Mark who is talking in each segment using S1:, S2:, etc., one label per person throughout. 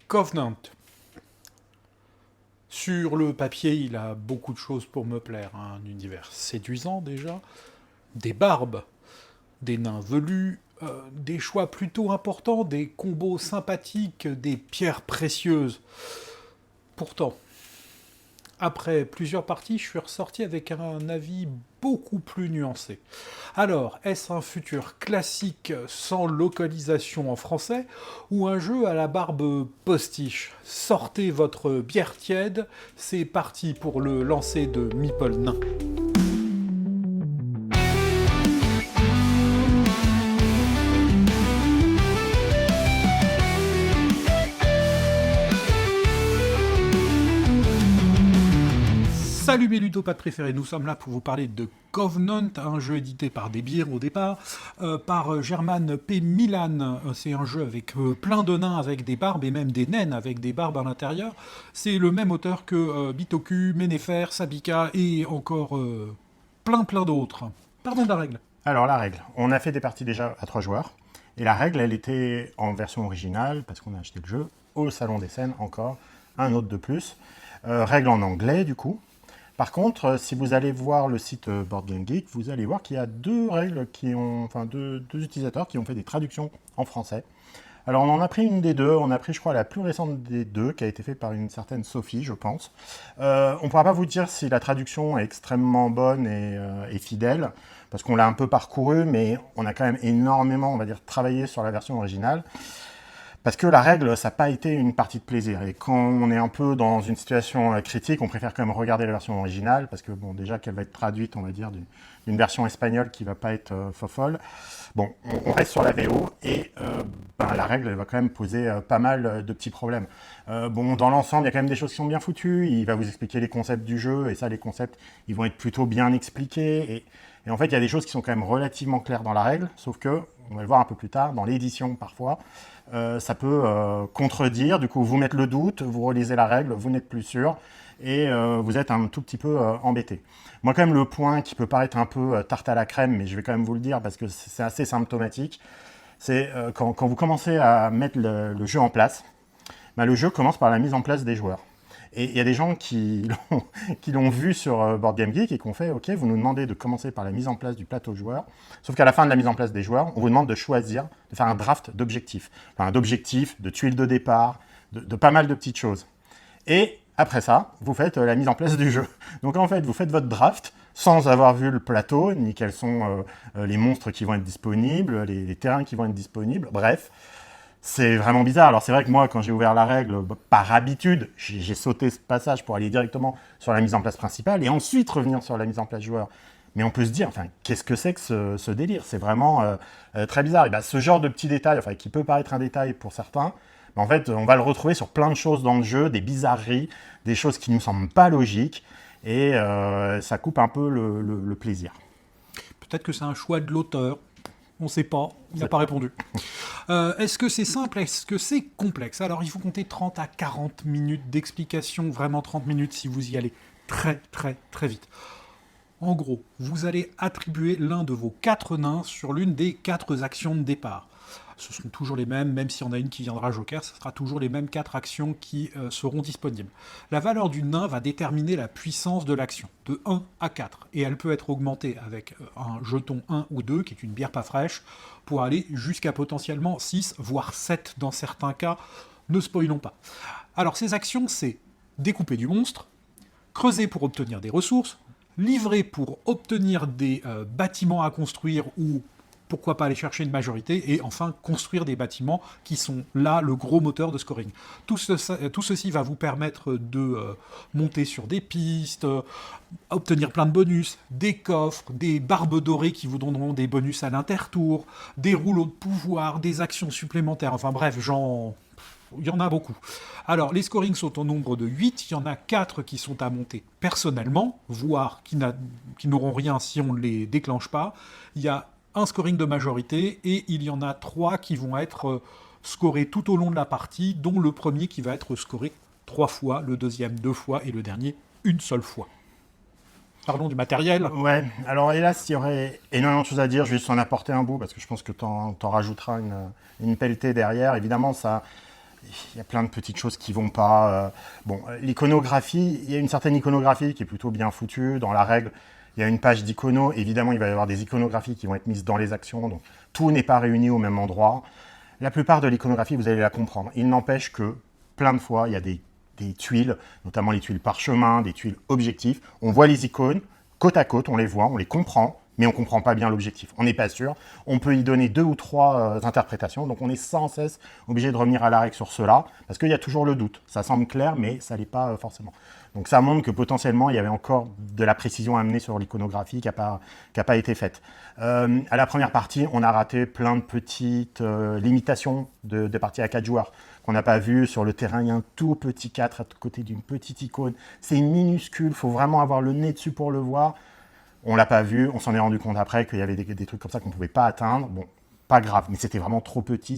S1: Covenant. Sur le papier, il a beaucoup de choses pour me plaire. Un univers séduisant déjà, des barbes, des nains velus, des choix plutôt importants, des combos sympathiques, des pierres précieuses. Pourtant, après plusieurs parties, je suis ressorti avec un avis beaucoup plus nuancé. Alors, est-ce un futur classique sans localisation en français ou un jeu à la barbe postiche? Sortez votre bière tiède, c'est parti pour le lancer de Meeple Nain. Salut mes ludopathes préférés, nous sommes là pour vous parler de Covenant, un jeu édité par Des Bières au départ, par German P. Milan. C'est un jeu avec plein de nains avec des barbes et même des naines avec des barbes à l'intérieur. C'est le même auteur que Bitoku, Ménéfer, Sabika et encore plein d'autres. Pardon de la règle.
S2: Alors la règle, on a fait des parties déjà à 3 joueurs, et la règle elle était en version originale, parce qu'on a acheté le jeu, au Salon des Scènes encore, un autre de plus. Règle en anglais du coup. Par contre, si vous allez voir le site Board Game Geek, vous allez voir qu'il y a deux utilisateurs qui ont fait des traductions en français. Alors on en a pris une des deux, on a pris je crois la plus récente des deux, qui a été faite par une certaine Sophie, je pense. On ne pourra pas vous dire si la traduction est extrêmement bonne et fidèle, parce qu'on l'a un peu parcouru, mais on a quand même énormément, on va dire, travaillé sur la version originale. Parce que la règle, ça n'a pas été une partie de plaisir. Et quand on est un peu dans une situation critique, on préfère quand même regarder la version originale, parce que bon, déjà qu'elle va être traduite, on va dire, d'une version espagnole qui ne va pas être fofolle. Bon, on reste sur la VO, et la règle, elle va quand même poser pas mal de petits problèmes. Dans l'ensemble, il y a quand même des choses qui sont bien foutues. Il va vous expliquer les concepts du jeu, et ça, les concepts, ils vont être plutôt bien expliqués. Et en fait, il y a des choses qui sont quand même relativement claires dans la règle, sauf que, on va le voir un peu plus tard, dans l'édition parfois, ça peut contredire, du coup vous mettez le doute, vous relisez la règle, vous n'êtes plus sûr, et vous êtes un tout petit peu embêté. Moi quand même le point qui peut paraître un peu tarte à la crème, mais je vais quand même vous le dire parce que c'est assez symptomatique, c'est quand vous commencez à mettre le jeu en place, le jeu commence par la mise en place des joueurs. Et il y a des gens qui l'ont vu sur Board Game Geek et qui ont fait « Ok, vous nous demandez de commencer par la mise en place du plateau joueur. » Sauf qu'à la fin de la mise en place des joueurs, on vous demande de choisir, de faire un draft d'objectifs. Enfin, d'objectifs, de tuiles de départ, de pas mal de petites choses. Et après ça, vous faites la mise en place du jeu. Donc en fait, vous faites votre draft sans avoir vu le plateau, ni quels sont les monstres qui vont être disponibles, les terrains qui vont être disponibles, bref. C'est vraiment bizarre. Alors c'est vrai que moi, quand j'ai ouvert la règle, par habitude, j'ai sauté ce passage pour aller directement sur la mise en place principale et ensuite revenir sur la mise en place joueur. Mais on peut se dire, qu'est-ce que c'est que ce délire? C'est vraiment très bizarre. Et ce genre de petits détails, qui peut paraître un détail pour certains, en fait, on va le retrouver sur plein de choses dans le jeu, des bizarreries, des choses qui ne nous semblent pas logiques, et ça coupe un peu le plaisir.
S1: Peut-être que c'est un choix de l'auteur. On ne sait pas, il n'a pas répondu. Est-ce que c'est simple? Est-ce que c'est complexe? Alors, il faut compter 30 à 40 minutes d'explication, vraiment 30 minutes si vous y allez très vite. En gros, vous allez attribuer l'un de vos 4 nains sur l'une des 4 actions de départ. Ce seront toujours les mêmes, même si on a une qui viendra joker, ce sera toujours les mêmes 4 actions qui seront disponibles. La valeur du nain va déterminer la puissance de l'action, de 1 à 4, et elle peut être augmentée avec un jeton 1 ou 2, qui est une bière pas fraîche, pour aller jusqu'à potentiellement 6, voire 7 dans certains cas, ne spoilons pas. Alors ces actions, c'est découper du monstre, creuser pour obtenir des ressources, livrer pour obtenir des bâtiments à construire ou pourquoi pas aller chercher une majorité, et enfin construire des bâtiments qui sont là le gros moteur de scoring. Tout ceci va vous permettre de monter sur des pistes, obtenir plein de bonus, des coffres, des barbes dorées qui vous donneront des bonus à l'intertour, des rouleaux de pouvoir, des actions supplémentaires, enfin bref, il y en a beaucoup. Alors, les scorings sont au nombre de 8, il y en a 4 qui sont à monter personnellement, voire qui n'auront rien si on ne les déclenche pas. Il y a un scoring de majorité, et il y en a 3 qui vont être scorés tout au long de la partie, dont le premier qui va être scoré 3 fois, le deuxième 2 fois, et le dernier une seule fois. Parlons du matériel.
S2: Ouais, alors hélas, il y aurait énormément de choses à dire, je vais juste en apporter un bout, parce que je pense que t'en rajouteras une pelletée derrière. Évidemment, ça il y a plein de petites choses qui vont pas. Bon, l'iconographie, il y a une certaine iconographie qui est plutôt bien foutue. Dans la règle, il y a une page d'icono. Évidemment, il va y avoir des iconographies qui vont être mises dans les actions. Donc, tout n'est pas réuni au même endroit. La plupart de l'iconographie, vous allez la comprendre. Il n'empêche que, plein de fois, il y a des tuiles, notamment les tuiles parchemin, des tuiles objectifs. On voit les icônes, côte à côte, on les voit, on les comprend, mais on ne comprend pas bien l'objectif. On n'est pas sûr. On peut y donner 2 ou 3 interprétations, donc on est sans cesse obligé de revenir à la règle sur cela, parce qu'il y a toujours le doute. Ça semble clair, mais ça ne l'est pas forcément. Donc ça montre que potentiellement, il y avait encore de la précision à amener sur l'iconographie qui n'a pas été faite. À la première partie, on a raté plein de petites limitations de parties à 4 joueurs qu'on n'a pas vu. Sur le terrain, il y a un tout petit 4 à côté d'une petite icône. C'est minuscule, il faut vraiment avoir le nez dessus pour le voir. On ne l'a pas vu, on s'en est rendu compte après qu'il y avait des trucs comme ça qu'on ne pouvait pas atteindre. Bon, pas grave, mais c'était vraiment trop petit,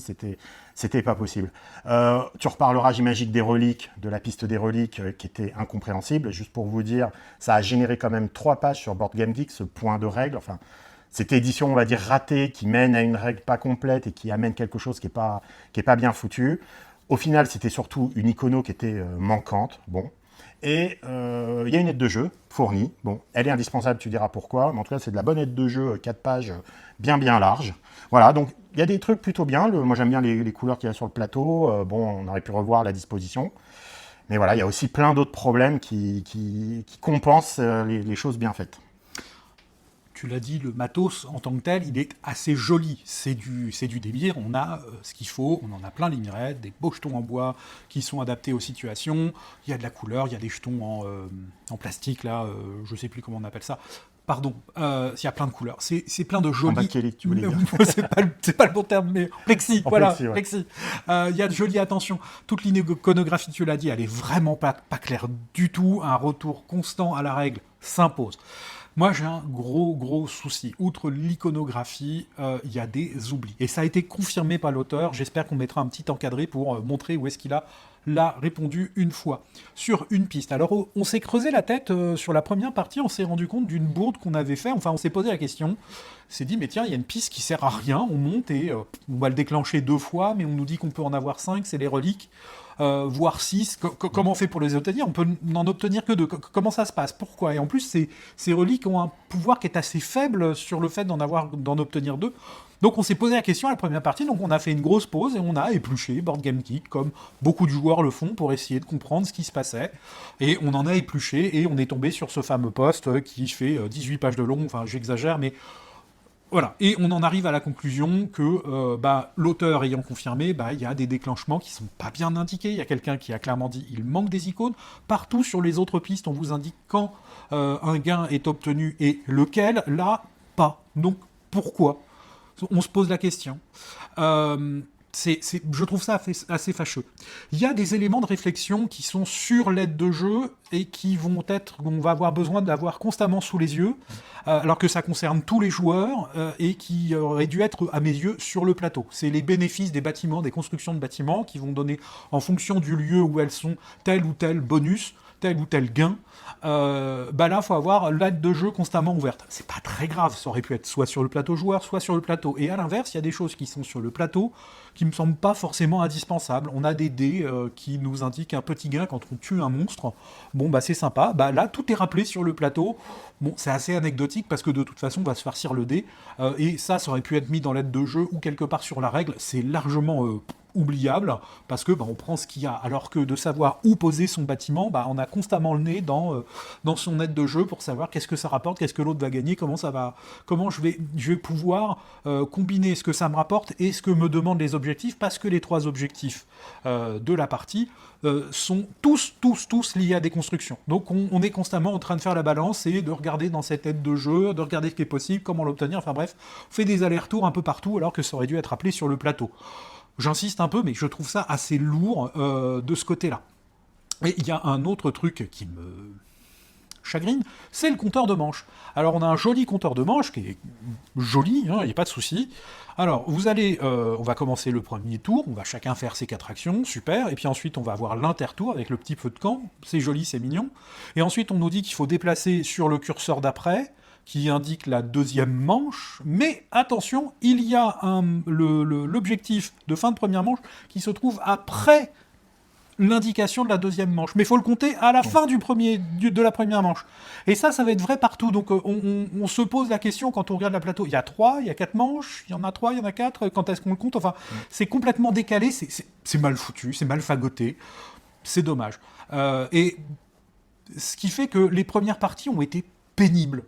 S2: c'était pas possible. Tu reparleras, j'imagine, des reliques, de la piste des reliques qui était incompréhensible. Juste pour vous dire, ça a généré quand même 3 pages sur Board Game Geek, ce point de règle. Enfin, cette édition, on va dire, ratée, qui mène à une règle pas complète et qui amène quelque chose qui est pas bien foutu. Au final, c'était surtout une icono qui était manquante. Bon. Et il y a une aide de jeu fournie. Bon, elle est indispensable, tu diras pourquoi. Mais en tout cas, c'est de la bonne aide de jeu, 4 pages, bien large. Voilà, donc il y a des trucs plutôt bien. Moi, j'aime bien les couleurs qu'il y a sur le plateau. Bon, on aurait pu revoir la disposition. Mais voilà, il y a aussi plein d'autres problèmes qui compensent les choses bien faites.
S1: Tu l'as dit, le matos en tant que tel, il est assez joli. C'est du délire. On a ce qu'il faut. On en a plein les mirettes, des beaux jetons en bois qui sont adaptés aux situations. Il y a de la couleur, il y a des jetons en plastique, là, je sais plus comment on appelle ça. Pardon, il y a plein de couleurs. C'est plein de jolis...
S2: En bakélite, tu voulais dire.
S1: c'est pas le bon terme, mais plexi, voilà,
S2: plexi, ouais.
S1: plexi. Il y a de jolies attentions. Toute l'iconographie, tu l'as dit, elle est vraiment pas claire du tout. Un retour constant à la règle s'impose. Moi, j'ai un gros souci. Outre l'iconographie, il y a des oublis. Et ça a été confirmé par l'auteur. J'espère qu'on mettra un petit encadré pour montrer où est-ce qu'il a répondu une fois. Sur une piste. Alors, on s'est creusé la tête sur la première partie. On s'est rendu compte d'une bourde qu'on avait fait. Enfin, on s'est posé la question. On s'est dit, mais tiens, il y a une piste qui sert à rien. On monte et on va le déclencher 2 fois, mais on nous dit qu'on peut en avoir 5, c'est les reliques. Voire 6. Comment on fait pour les obtenir? On peut n'en obtenir que 2. Comment ça se passe? Pourquoi? Et en plus, ces reliques ont un pouvoir qui est assez faible sur le fait d'en obtenir 2. Donc on s'est posé la question à la première partie, donc on a fait une grosse pause et on a épluché Board Game Geek, comme beaucoup de joueurs le font, pour essayer de comprendre ce qui se passait. Et on en a épluché et on est tombé sur ce fameux post qui fait 18 pages de long, enfin j'exagère, mais... Voilà, et on en arrive à la conclusion que l'auteur ayant confirmé, il y a des déclenchements qui sont pas bien indiqués. Il y a quelqu'un qui a clairement dit il manque des icônes. Partout sur les autres pistes, on vous indique quand un gain est obtenu et lequel. Là, pas. Donc pourquoi? On se pose la question. Je trouve ça assez fâcheux. Il y a des éléments de réflexion qui sont sur l'aide de jeu et qu'on va avoir besoin d'avoir constamment sous les yeux, alors que ça concerne tous les joueurs et qui auraient dû être, à mes yeux, sur le plateau. C'est les bénéfices des bâtiments, des constructions de bâtiments qui vont donner, en fonction du lieu où elles sont, tel ou tel bonus, tel ou tel gain. Là, il faut avoir l'aide de jeu constamment ouverte. C'est pas très grave, ça aurait pu être soit sur le plateau joueur, soit sur le plateau. Et à l'inverse, il y a des choses qui sont sur le plateau qui me semblent pas forcément indispensables. On a des dés qui nous indiquent un petit gain quand on tue un monstre. Bon, c'est sympa. Là, tout est rappelé sur le plateau. Bon, c'est assez anecdotique parce que de toute façon, on va se farcir le dé. Et ça aurait pu être mis dans l'aide de jeu ou quelque part sur la règle. C'est largement oubliable parce que on prend ce qu'il y a, alors que de savoir où poser son bâtiment, on a constamment le nez dans son aide de jeu pour savoir qu'est-ce que ça rapporte, qu'est-ce que l'autre va gagner, comment je vais pouvoir combiner ce que ça me rapporte et ce que me demandent les objectifs, parce que les 3 objectifs de la partie sont tous liés à des constructions. Donc on est constamment en train de faire la balance et de regarder dans cette aide de jeu, de regarder ce qui est possible, comment l'obtenir, enfin bref, on fait des allers-retours un peu partout alors que ça aurait dû être appelé sur le plateau. J'insiste un peu, mais je trouve ça assez lourd de ce côté-là. Et il y a un autre truc qui me chagrine, c'est le compteur de manches. Alors on a un joli compteur de manches, qui est joli, il n'y a pas de souci. Alors on va commencer le premier tour, on va chacun faire ses 4 actions, super, et puis ensuite on va avoir l'intertour avec le petit feu de camp, c'est joli, c'est mignon. Et ensuite on nous dit qu'il faut déplacer sur le curseur d'après, qui indique la deuxième manche, mais attention, il y a l'objectif de fin de première manche qui se trouve après l'indication de la deuxième manche. Mais il faut le compter à la fin de la première manche. Et ça va être vrai partout. Donc on se pose la question quand on regarde la plateau. Il y a 3, il y a 4 manches, il y en a 3, il y en a 4. Quand est-ce qu'on le compte? Enfin, c'est complètement décalé, c'est mal foutu, c'est mal fagoté. C'est dommage. Et ce qui fait que les premières parties ont été pénibles,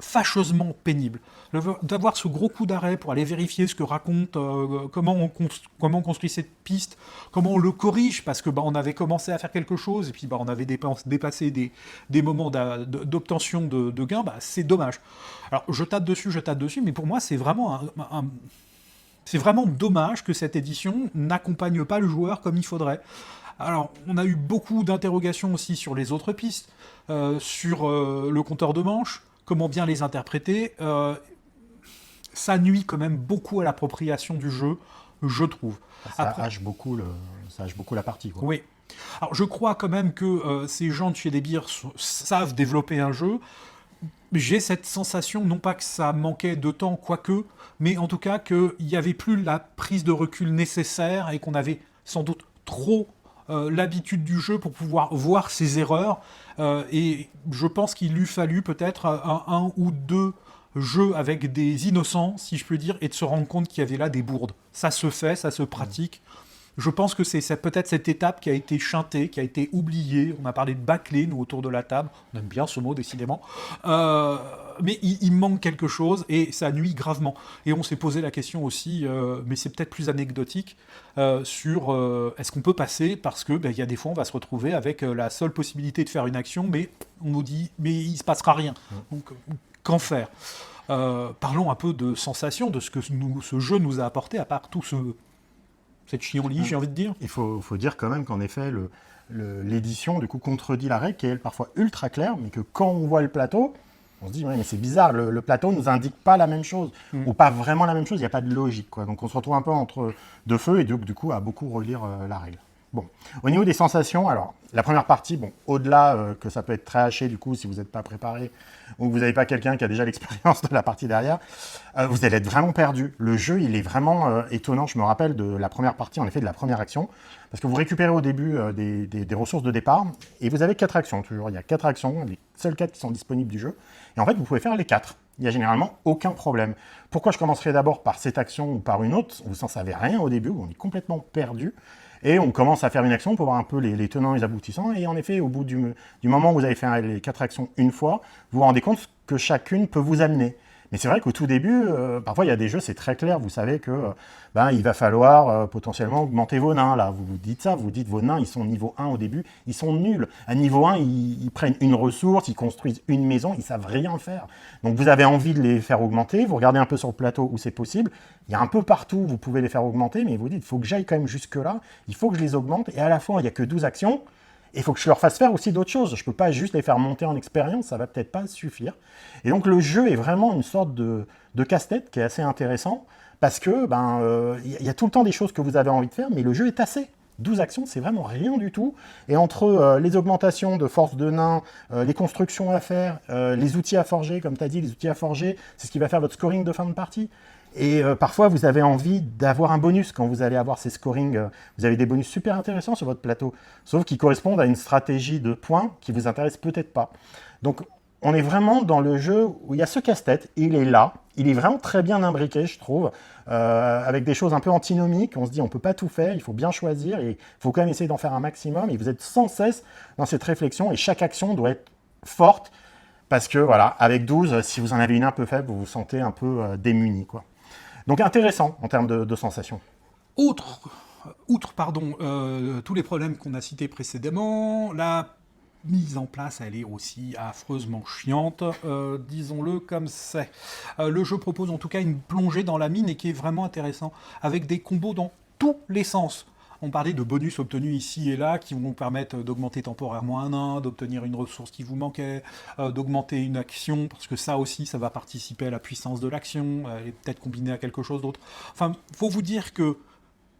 S1: fâcheusement pénibles. D'avoir ce gros coup d'arrêt pour aller vérifier ce que raconte, comment on construit cette piste, comment on le corrige, parce que on avait commencé à faire quelque chose, et puis on avait dépassé des moments d'obtention de gains, c'est dommage. Alors je tâte dessus, mais pour moi c'est vraiment c'est vraiment dommage que cette édition n'accompagne pas le joueur comme il faudrait. Alors, on a eu beaucoup d'interrogations aussi sur les autres pistes, sur le compteur de manches, comment bien les interpréter. Ça nuit quand même beaucoup à l'appropriation du jeu, je trouve.
S2: Ça hache beaucoup la partie, quoi.
S1: Oui. Alors, je crois quand même que ces gens de chez Des Beers savent développer un jeu. J'ai cette sensation, non pas que ça manquait de temps, quoique, mais en tout cas qu'il n'y avait plus la prise de recul nécessaire et qu'on avait sans doute trop l'habitude du jeu pour pouvoir voir ses erreurs. Et je pense qu'il lui fallu peut-être un ou deux jeux avec des innocents, si je peux dire, et de se rendre compte qu'il y avait là des bourdes. Ça se fait, ça se pratique. Je pense que c'est peut-être cette étape qui a été chantée, qui a été oubliée. On a parlé de bâclé, nous, autour de la table. On aime bien ce mot, décidément. Mais il manque quelque chose et ça nuit gravement. Et on s'est posé la question aussi, mais c'est peut-être plus anecdotique, sur est-ce qu'on peut passer, parce que y a des fois on va se retrouver avec la seule possibilité de faire une action, mais on nous dit mais il se passera rien. Donc qu'en faire? Parlons un peu de sensations, de ce que ce jeu nous a apporté, à part tout cette chienlit, j'ai envie de dire.
S2: Il faut dire quand même qu'en effet, l'édition du coup contredit la règle qui est elle, parfois ultra claire, mais que quand on voit le plateau, on se dit, ouais, mais c'est bizarre, le plateau ne nous indique pas la même chose, ou pas vraiment la même chose, il n'y a pas de logique, quoi. Donc on se retrouve un peu entre deux feux, et du coup à beaucoup relire la règle. Bon, au niveau des sensations, alors, la première partie, au-delà que ça peut être très haché, du coup, si vous n'êtes pas préparé, ou que vous n'avez pas quelqu'un qui a déjà l'expérience de la partie derrière, vous allez être vraiment perdu. Le jeu, il est vraiment étonnant. Je me rappelle de la première partie, en effet, de la première action, parce que vous récupérez au début des ressources de départ, et vous avez 4 actions, toujours. Il y a 4 actions, les seules 4 qui sont disponibles du jeu, et en fait, vous pouvez faire les 4. Il n'y a généralement aucun problème. Pourquoi je commencerai d'abord par cette action ou par une autre? Vous n'en savez rien au début, on est complètement perdu. Et on commence à faire une action pour voir un peu les tenants et les aboutissants. Et en effet, au bout du moment où vous avez fait les 4 actions une fois, vous vous rendez compte que chacune peut vous amener. Mais c'est vrai qu'au tout début, parfois il y a des jeux, c'est très clair. Vous savez que il va falloir potentiellement augmenter vos nains. Là, vous vous dites ça, vous dites vos nains, ils sont niveau 1 au début, ils sont nuls. À niveau 1, ils prennent une ressource, ils construisent une maison, ils savent rien faire. Donc vous avez envie de les faire augmenter. Vous regardez un peu sur le plateau où c'est possible. Il y a un peu partout, vous pouvez les faire augmenter, mais vous dites, il faut que j'aille quand même jusque-là. Il faut que je les augmente. Et à la fois, il n'y a que 12 actions. Et il faut que je leur fasse faire aussi d'autres choses. Je ne peux pas juste les faire monter en expérience, ça ne va peut-être pas suffire. Et donc le jeu est vraiment une sorte de casse-tête qui est assez intéressant, parce que y a tout le temps des choses que vous avez envie de faire, mais le jeu est assez. 12 actions, c'est vraiment rien du tout. Et entre les augmentations de force de nains, les constructions à faire, les outils à forger, comme tu as dit, les outils à forger, c'est ce qui va faire votre scoring de fin de partie. Et parfois, vous avez envie d'avoir un bonus quand vous allez avoir ces scorings. Vous avez des bonus super intéressants sur votre plateau, sauf qui correspondent à une stratégie de points qui vous intéresse peut-être pas. Donc, on est vraiment dans le jeu où il y a ce casse-tête, il est là, il est vraiment très bien imbriqué, je trouve, avec des choses un peu antinomiques. On se dit, on ne peut pas tout faire, il faut bien choisir, et il faut quand même essayer d'en faire un maximum. Et vous êtes sans cesse dans cette réflexion, et chaque action doit être forte, parce que, voilà, avec 12, si vous en avez une un peu faible, vous vous sentez un peu démuni, quoi. Donc intéressant en termes de sensations.
S1: Outre tous les problèmes qu'on a cités précédemment, la mise en place, elle est aussi affreusement chiante, disons-le comme c'est. Le jeu propose en tout cas une plongée dans la mine et qui est vraiment intéressant, avec des combos dans tous les sens. On parlait de bonus obtenus ici et là qui vont vous permettre d'augmenter temporairement un nain, d'obtenir une ressource qui vous manquait, d'augmenter une action, parce que ça aussi, ça va participer à la puissance de l'action, et peut-être combiner à quelque chose d'autre. Enfin, faut vous dire que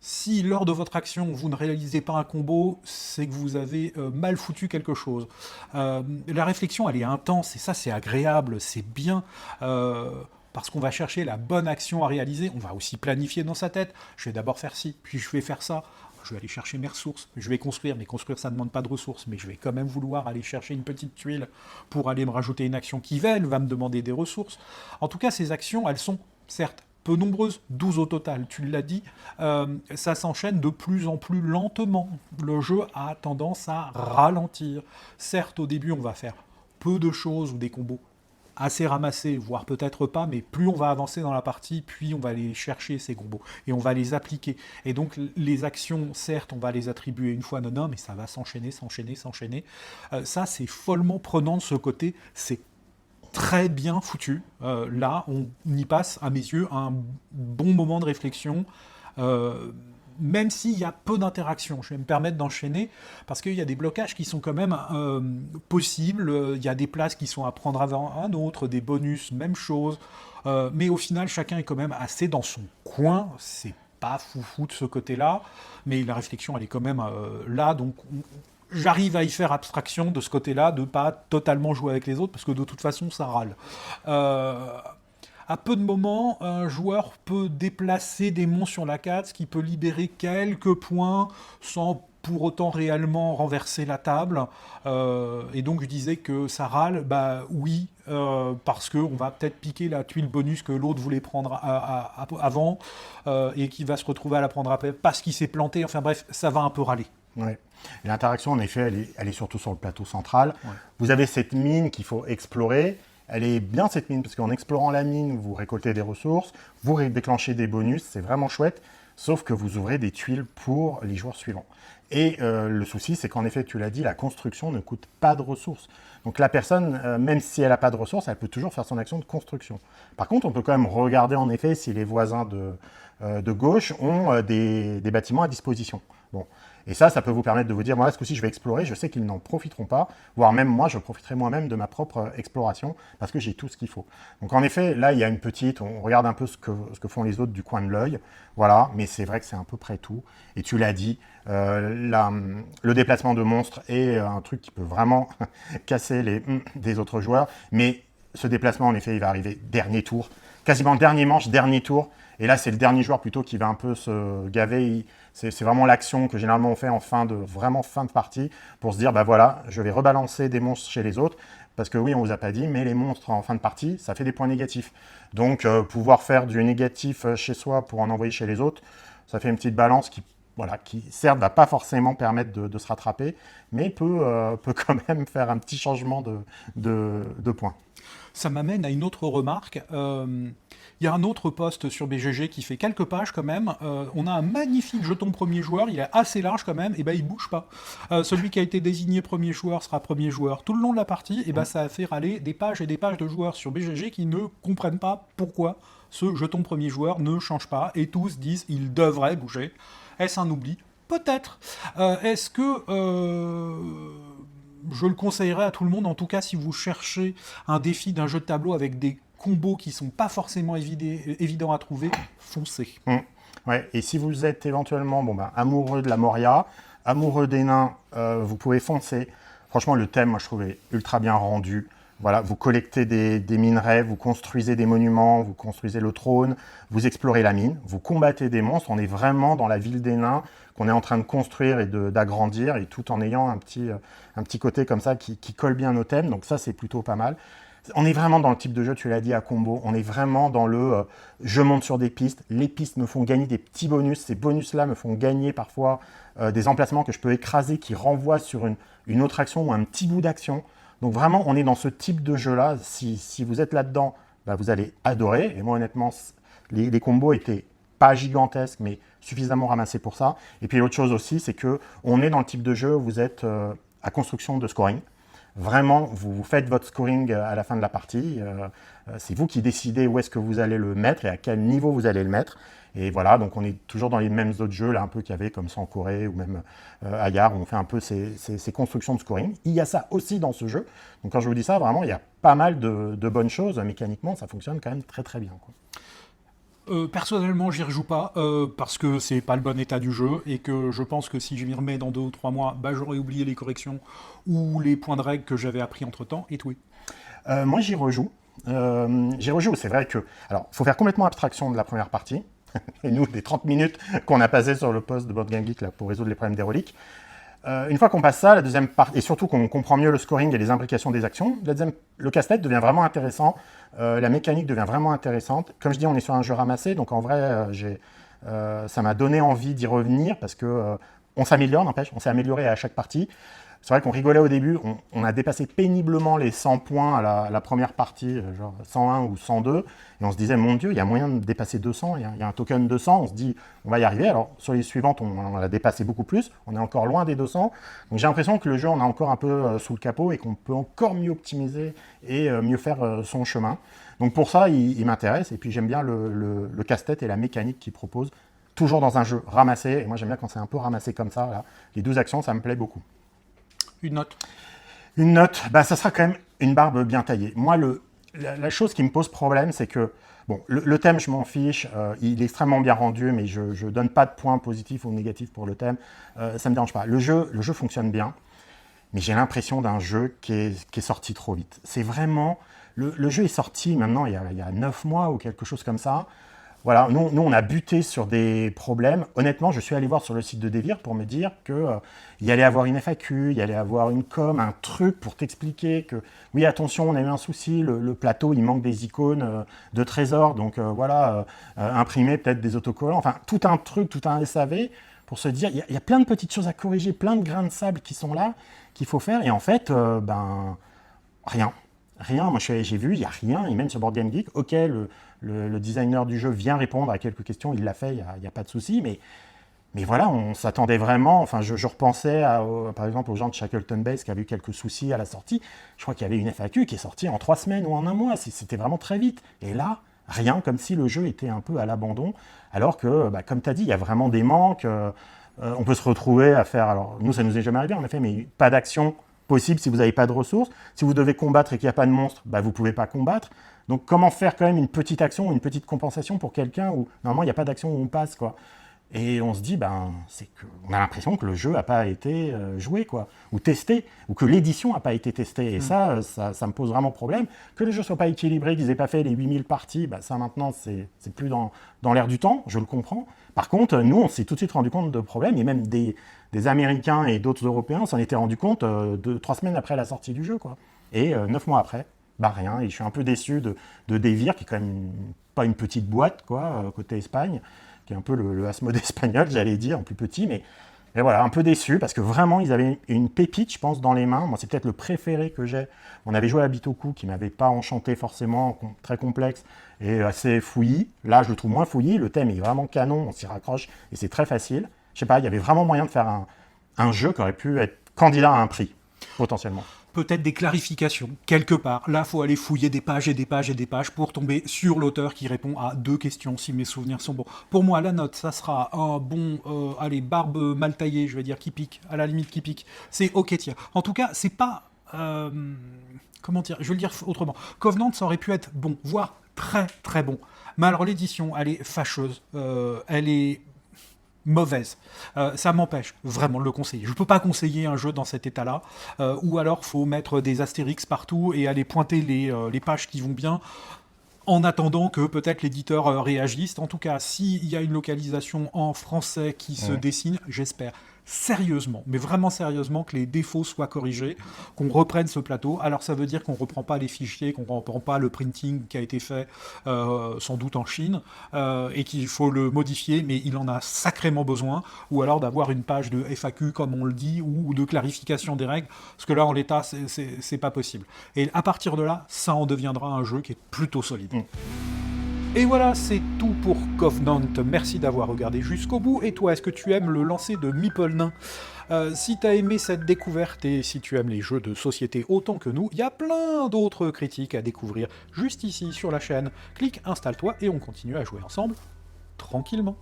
S1: Si lors de votre action, vous ne réalisez pas un combo, c'est que vous avez mal foutu quelque chose. La réflexion, elle est intense, et ça, c'est agréable, c'est bien. Parce qu'on va chercher la bonne action à réaliser. On va aussi planifier dans sa tête. Je vais d'abord faire ci, puis je vais faire ça. Je vais aller chercher mes ressources. Je vais construire, mais construire, ça ne demande pas de ressources. Mais je vais quand même vouloir aller chercher une petite tuile pour aller me rajouter une action qui va me demander des ressources. En tout cas, ces actions, elles sont, certes, peu nombreuses, 12 au total, tu l'as dit, ça s'enchaîne de plus en plus lentement. Le jeu a tendance à ralentir. Certes, au début, on va faire peu de choses ou des combos assez ramassés, voire peut-être pas, mais plus on va avancer dans la partie, puis on va aller chercher ces combos et on va les appliquer. Et donc les actions, certes, on va les attribuer une fois, non, mais ça va s'enchaîner, s'enchaîner, s'enchaîner. Ça, c'est follement prenant de ce côté, c'est très bien foutu. Là, on y passe, à mes yeux, un bon moment de réflexion. Même s'il y a peu d'interactions, je vais me permettre d'enchaîner, parce qu'il y a des blocages qui sont quand même possibles, il y a des places qui sont à prendre avant un autre, des bonus, même chose, mais au final, chacun est quand même assez dans son coin, c'est pas foufou de ce côté-là, mais la réflexion, elle est quand même là, donc j'arrive à y faire abstraction de ce côté-là, de pas totalement jouer avec les autres, parce que de toute façon, ça râle. À peu de moments, un joueur peut déplacer des monstres sur la carte, ce qui peut libérer quelques points sans pour autant réellement renverser la table. Et donc je disais que ça râle, bah oui, parce qu'on va peut-être piquer la tuile bonus que l'autre voulait prendre avant, et qui va se retrouver à la prendre après parce qu'il s'est planté. Enfin bref, ça va un peu râler.
S2: Ouais. L'interaction, en effet, elle est surtout sur le plateau central.
S1: Ouais.
S2: Vous avez cette mine qu'il faut explorer. Elle est bien cette mine, parce qu'en explorant la mine, vous récoltez des ressources, vous déclenchez des bonus, c'est vraiment chouette, sauf que vous ouvrez des tuiles pour les joueurs suivants. Et le souci, c'est qu'en effet, tu l'as dit, la construction ne coûte pas de ressources. Donc la personne, même si elle n'a pas de ressources, elle peut toujours faire son action de construction. Par contre, on peut quand même regarder en effet si les voisins de gauche ont des bâtiments à disposition. Bon. Et ça peut vous permettre de vous dire, moi, ce coup-ci, je vais explorer, je sais qu'ils n'en profiteront pas, voire même moi, je profiterai moi-même de ma propre exploration, parce que j'ai tout ce qu'il faut. Donc en effet, là, il y a une petite, on regarde un peu ce que font les autres du coin de l'œil, voilà, mais c'est vrai que c'est à peu près tout. Et tu l'as dit, le déplacement de monstres est un truc qui peut vraiment casser les des autres joueurs, mais ce déplacement, en effet, il va arriver dernier tour, quasiment dernier manche, dernier tour, et là, c'est le dernier joueur plutôt qui va un peu se gaver. C'est vraiment l'action que généralement on fait en fin de partie pour se dire, bah voilà, je vais rebalancer des monstres chez les autres. Parce que oui, on ne vous a pas dit, mais les monstres en fin de partie, ça fait des points négatifs. Donc, pouvoir faire du négatif chez soi pour en envoyer chez les autres, ça fait une petite balance qui certes ne va pas forcément permettre de se rattraper, mais peut quand même faire un petit changement de points.
S1: Ça m'amène à une autre remarque. Il y a un autre post sur BGG qui fait quelques pages quand même. On a un magnifique jeton premier joueur, il est assez large quand même, et ben il bouge pas. Celui qui a été désigné premier joueur sera premier joueur tout le long de la partie, et ben ça a fait râler des pages et des pages de joueurs sur BGG qui ne comprennent pas pourquoi ce jeton premier joueur ne change pas, et tous disent il devrait bouger. Est-ce un oubli? Peut-être. Est-ce que je le conseillerais à tout le monde, en tout cas si vous cherchez un défi d'un jeu de tableau avec des combos qui sont pas forcément évidents à trouver, foncez.
S2: Ouais, et si vous êtes éventuellement amoureux de la Moria, amoureux des nains, vous pouvez foncer. Franchement, le thème, moi je trouve, est ultra bien rendu. Voilà, vous collectez des minerais, vous construisez des monuments, vous construisez le trône, vous explorez la mine, vous combattez des monstres. On est vraiment dans la ville des nains qu'on est en train de construire et d'agrandir, et tout en ayant un petit côté comme ça qui colle bien au thème. Donc ça, c'est plutôt pas mal. On est vraiment dans le type de jeu, tu l'as dit, à combo. On est vraiment dans le je monte sur des pistes. Les pistes me font gagner des petits bonus. Ces bonus-là me font gagner parfois des emplacements que je peux écraser qui renvoient sur une autre action ou un petit bout d'action. Donc vraiment, on est dans ce type de jeu-là. Si vous êtes là-dedans, vous allez adorer. Et moi, honnêtement, les combos étaient pas gigantesques, mais suffisamment ramassés pour ça. Et puis l'autre chose aussi, c'est qu'on est dans le type de jeu où vous êtes à construction de scoring. Vraiment, vous faites votre scoring à la fin de la partie. C'est vous qui décidez où est-ce que vous allez le mettre et à quel niveau vous allez le mettre. Et voilà, donc on est toujours dans les mêmes autres jeux, là, un peu qu'il y avait comme ça en Corée ou même ailleurs, où on fait un peu ces constructions de scoring. Il y a ça aussi dans ce jeu. Donc quand je vous dis ça, vraiment, il y a pas mal de bonnes choses. Mécaniquement, ça fonctionne quand même très très bien, quoi.
S1: Personnellement, j'y rejoue pas parce que c'est pas le bon état du jeu et que je pense que si je m'y remets dans 2 ou 3 mois, bah, j'aurais oublié les corrections ou les points de règle que j'avais appris entre temps. Et tout.
S2: Moi, j'y rejoue. C'est vrai que... Alors, il faut faire complètement abstraction de la première partie. Et nous, des 30 minutes qu'on a passées sur le poste de Board Game Geek là, pour résoudre les problèmes des reliques. Une fois qu'on passe ça, la deuxième partie, et surtout qu'on comprend mieux le scoring et les imbrications des actions, le casse-tête devient vraiment intéressant, la mécanique devient vraiment intéressante. Comme je dis, on est sur un jeu ramassé, donc en vrai, ça m'a donné envie d'y revenir parce que on s'améliore, n'empêche, on s'est amélioré à chaque partie. C'est vrai qu'on rigolait au début, on a dépassé péniblement les 100 points à la première partie, genre 101 ou 102, et on se disait, mon Dieu, il y a moyen de dépasser 200, il y a un token 200, on se dit, on va y arriver. Alors, sur les suivantes, on a dépassé beaucoup plus, on est encore loin des 200, donc j'ai l'impression que le jeu, on a encore un peu sous le capot, et qu'on peut encore mieux optimiser et mieux faire son chemin. Donc pour ça, il m'intéresse, et puis j'aime bien le casse-tête et la mécanique qu'il propose, toujours dans un jeu ramassé, et moi j'aime bien quand c'est un peu ramassé comme ça, là. Les 12 actions, ça me plaît beaucoup.
S1: Une note.
S2: Une note, bah, ça sera quand même une barbe bien taillée. Moi, la chose qui me pose problème, c'est que bon, le thème, je m'en fiche, il est extrêmement bien rendu, mais je ne donne pas de points positifs ou négatifs pour le thème. Ça ne me dérange pas. Le jeu fonctionne bien, mais j'ai l'impression d'un jeu qui est sorti trop vite. C'est vraiment... Le jeu est sorti maintenant il y a 9 mois ou quelque chose comme ça. Voilà, nous, on a buté sur des problèmes. Honnêtement, je suis allé voir sur le site de Devir pour me dire qu'il y allait avoir une FAQ, il y allait avoir une com, un truc pour t'expliquer que, oui, attention, on a eu un souci, le plateau, il manque des icônes de trésors, donc voilà, imprimer peut-être des autocollants, enfin, tout un truc, tout un SAV, pour se dire, il y a plein de petites choses à corriger, plein de grains de sable qui sont là, qu'il faut faire, et en fait, rien. Rien, moi j'ai vu, il n'y a rien, et même sur Board Game Geek, ok, le designer du jeu vient répondre à quelques questions, il l'a fait, il n'y a pas de souci, mais voilà, on s'attendait vraiment, enfin je repensais par exemple aux gens de Shackleton Base qui avaient eu quelques soucis à la sortie, je crois qu'il y avait une FAQ qui est sortie en 3 semaines ou en 1 mois, c'était vraiment très vite, et là, rien, comme si le jeu était un peu à l'abandon, alors que, comme tu as dit, il y a vraiment des manques, on peut se retrouver à faire, alors nous ça nous est jamais arrivé en effet, mais pas d'action possible si vous n'avez pas de ressources. Si vous devez combattre et qu'il n'y a pas de monstre, vous ne pouvez pas combattre. Donc comment faire quand même une petite action, une petite compensation pour quelqu'un où normalement il n'y a pas d'action où on passe, quoi. Et on se dit, on a l'impression que le jeu n'a pas été joué, quoi, ou testé, ou que l'édition n'a pas été testée. Et ça me pose vraiment problème. Que le jeu ne soit pas équilibré, qu'ils n'aient pas fait les 8000 parties, ça maintenant, c'est plus dans l'air du temps, je le comprends. Par contre, nous, on s'est tout de suite rendu compte de problèmes, et même des Américains et d'autres Européens s'en étaient rendus compte 3 semaines après la sortie du jeu, quoi. Et 9 mois après, rien. Et je suis un peu déçu de Devir, qui est quand même pas une petite boîte, quoi, côté Espagne, qui est un peu le Asmodée espagnol, j'allais dire, en plus petit, mais voilà, un peu déçu, parce que vraiment, ils avaient une pépite, je pense, dans les mains. Moi, c'est peut-être le préféré que j'ai. On avait joué à Bitoku, qui ne m'avait pas enchanté forcément, très complexe et assez fouillis. Là, je le trouve moins fouillis, le thème est vraiment canon, on s'y raccroche, et c'est très facile. Je sais pas, il y avait vraiment moyen de faire un jeu qui aurait pu être candidat à un prix, potentiellement.
S1: Peut-être des clarifications, quelque part. Là, il faut aller fouiller des pages et des pages et des pages pour tomber sur l'auteur qui répond à 2 questions, si mes souvenirs sont bons. Pour moi, la note, ça sera un bon, barbe mal taillée, je vais dire, qui pique, à la limite qui pique. C'est ok, tiens. En tout cas, c'est pas... comment dire, je vais le dire autrement. Covenant, ça aurait pu être bon, voire très très bon. Mais alors l'édition, elle est fâcheuse. Elle est mauvaise. Ça m'empêche vraiment de le conseiller. Je ne peux pas conseiller un jeu dans cet état-là, ou alors faut mettre des astérix partout et aller pointer les pages qui vont bien, en attendant que peut-être l'éditeur réagisse. En tout cas, s'il y a une localisation en français qui se dessine, j'espère sérieusement, mais vraiment sérieusement, que les défauts soient corrigés, qu'on reprenne ce plateau. Alors ça veut dire qu'on ne reprend pas les fichiers, qu'on ne reprend pas le printing qui a été fait sans doute en Chine, et qu'il faut le modifier, mais il en a sacrément besoin, ou alors d'avoir une page de FAQ, comme on le dit, ou de clarification des règles, parce que là, en l'état, c'est pas possible. Et à partir de là, ça en deviendra un jeu qui est plutôt solide. Et voilà, c'est tout pour Covenant. Merci d'avoir regardé jusqu'au bout. Et toi, est-ce que tu aimes le lancer de Meeple Nain ? Si tu as aimé cette découverte et si tu aimes les jeux de société autant que nous, il y a plein d'autres critiques à découvrir juste ici sur la chaîne. Clique, installe-toi et on continue à jouer ensemble tranquillement.